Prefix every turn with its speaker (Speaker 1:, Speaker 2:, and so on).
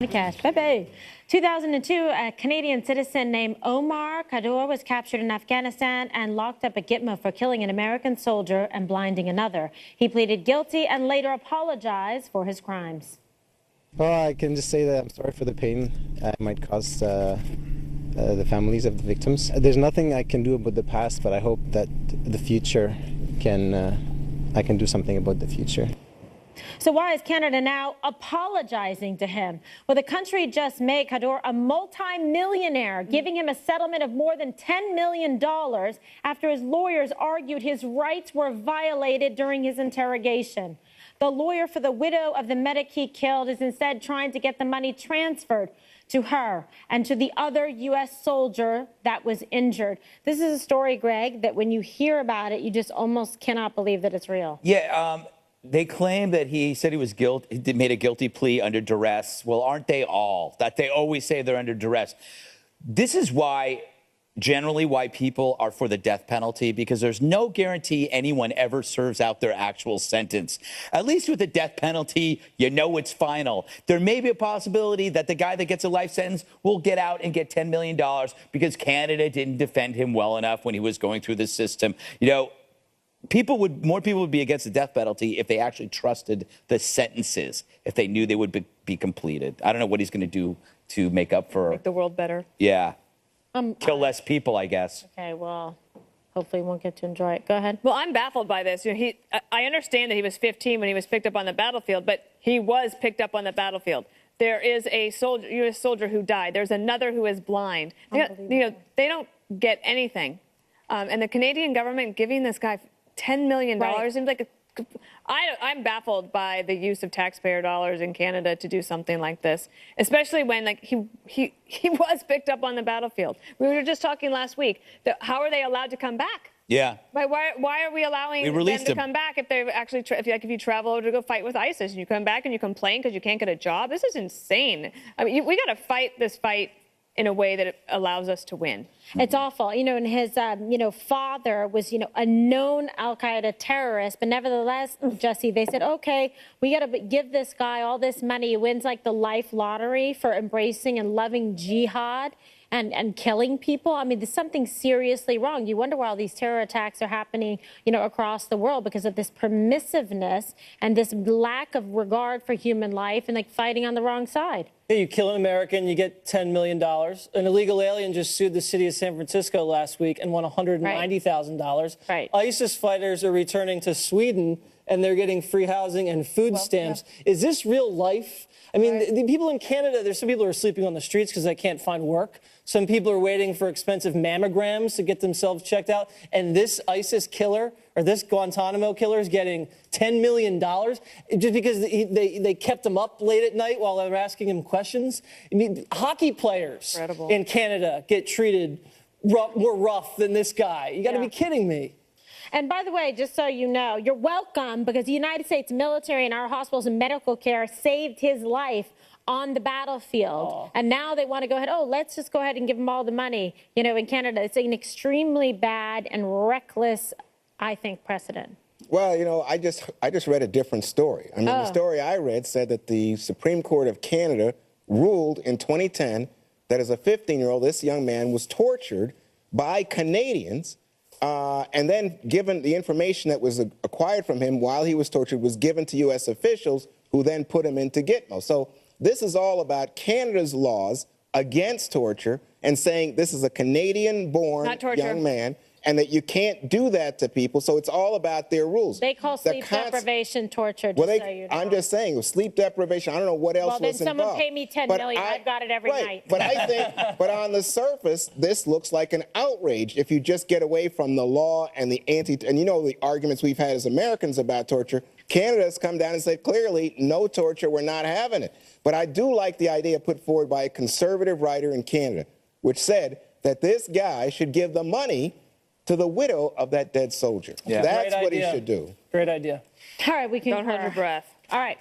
Speaker 1: Cash, baby. 2002, a Canadian citizen named Omar Khadr was captured in Afghanistan and locked up at Gitmo for killing an American soldier and blinding another. He pleaded guilty and later apologized for his crimes.
Speaker 2: Well, I can just say that I'm sorry for the pain it might cause the families of the victims. There's nothing I can do about the past, but I hope that the future I can do something about the future.
Speaker 1: So why is Canada now apologizing to him? Well, the country just made Khadr a multi-millionaire, giving him a settlement of more than $10 million after his lawyers argued his rights were violated during his interrogation. The lawyer for the widow of the medic he killed is instead trying to get the money transferred to her and to the other U.S. soldier that was injured. This is a story, Greg, that when you hear about it, you just almost cannot believe that it's real.
Speaker 3: Yeah, they claim that he said he was he made a guilty plea under duress. Well, aren't they all? That they always say they're under duress. This is why, generally, why people are for the death penalty, because there's no guarantee anyone ever serves out their actual sentence. At least with the death penalty, you know it's final. There may be a possibility that the guy that gets a life sentence will get out and get $10 million because Canada didn't defend him well enough when he was going through the system. You know, more people would be against the death penalty if they actually trusted the sentences, if they knew they would be completed. I don't know what he's going to do to make up for...
Speaker 4: Make the world better.
Speaker 3: Yeah. Kill less people, I guess.
Speaker 1: Okay, well, hopefully we won't get to enjoy it. Go ahead.
Speaker 4: Well, I'm baffled by this. You know, I understand that he was 15 when he was picked up on the battlefield, but he was picked up on the battlefield. There is a soldier, U.S. soldier who died. There's another who is blind. They don't get anything. And the Canadian government giving this guy $10 million seems like I'm baffled by the use of taxpayer dollars in Canada to do something like this, especially when he was picked up on the battlefield. We were just talking last week. How are they allowed to come back?
Speaker 3: Yeah.
Speaker 4: Why are we allowing them to come back if they've actually if you travel over to go fight with ISIS and you come back and you complain because you can't get a job? This is insane. I mean, we got to fight this fight in a way that allows us to win.
Speaker 1: It's awful. You know, and his, father was, a known al-Qaeda terrorist. But nevertheless, Jesse, they said, okay, we got to give this guy all this money. He wins like the life lottery for embracing and loving jihad and killing people. I mean, there's something seriously wrong. You wonder why all these terror attacks are happening, across the world because of this permissiveness and this lack of regard for human life and like fighting on the wrong side.
Speaker 5: Yeah, you kill an American, you get $10 million. An illegal alien just sued the city of San Francisco last week and won $190,000.
Speaker 1: Right.
Speaker 5: ISIS fighters are returning to Sweden and they're getting free housing and food stamps. Yeah. Is this real life? I mean, the people in Canada, there's some people who are sleeping on the streets because they can't find work. Some people are waiting for expensive mammograms to get themselves checked out. And this ISIS killer or this Guantanamo killer is getting $10 million just because they kept him up late at night while they were asking him questions. I mean, hockey players in Canada get treated more rough than this guy. You got to be kidding me.
Speaker 1: And by the way, just so you know, you're welcome because the United States military and our hospitals and medical care saved his life on the battlefield. Oh. And now they want to go ahead, let's just go ahead and give him all the money. In Canada, it's an extremely bad and reckless, I think, precedent.
Speaker 6: Well, I just read a different story. I mean, the story I read said that the Supreme Court of Canada ruled in 2010 that as a 15-year-old, this young man was tortured by Canadians and then given the information that was acquired from him while he was tortured was given to U.S. officials who then put him into Gitmo. So this is all about Canada's laws against torture and saying this is a Canadian-born young man and that you can't do that to people. So it's all about their rules.
Speaker 1: They call sleep deprivation torture,
Speaker 6: so you know. I'm just saying, sleep deprivation, I don't know what else was involved.
Speaker 1: Well, then someone pay me $10 million. I've got it every night.
Speaker 6: But I think, but on the surface, this looks like an outrage if you just get away from the law and the and the arguments we've had as Americans about torture. Canada has come down and said clearly, no torture, we're not having it. But I do like the idea put forward by a conservative writer in Canada, which said that this guy should give the money to the widow of that dead soldier. Yeah. That's what he should do.
Speaker 5: Great idea.
Speaker 1: All right, we can...
Speaker 4: Don't hold your breath.
Speaker 1: All right.